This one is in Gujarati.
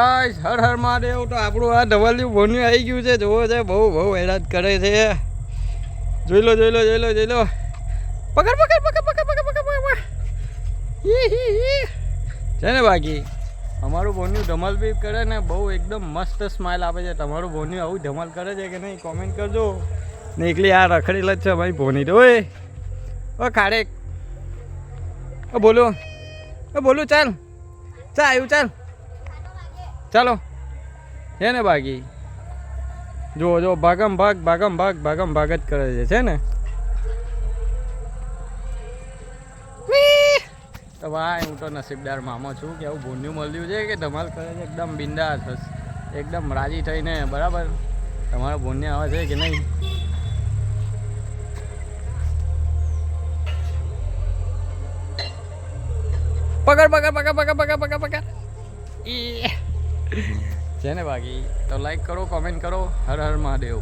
હર હર મહાદેવ. તો આપણું આ ધવલિયું ભોન્યું આવી ગયું છે. જોવો છે બહુ હેરાન કરે છે. જોઈ લો પકડ છે ને. બાકી અમારું ભોન્યું ધમાલ બી કરે ને બહુ એકદમ મસ્ત સ્માઇલ આપે છે. તમારું ભોન્યું આવું ધમાલ કરે છે કે નહીં કોમેન્ટ કરજો ને. એકલી આ રખડેલ જ છે ભાઈ ભોની તો. ઓ ખાડેક બોલો ચાલ આવ્યું ચાલો છે ને. બાકી જો ભાગમ ભાગ જ કરે છે ને. તો ભાઈ હું તો નસીબદાર મામો છું કે આવું ભોન્યું મળ્યું છે કે ધમાલ કરે છે એકદમ બિંદાસ, એકદમ રાજી થઈને. બરાબર તમારા ભોન્યા આવે છે કે નહીં? પકડ છે ને. બાકી તો લાઈક કરો, કોમેન્ટ કરો. હર હર મહાદેવ.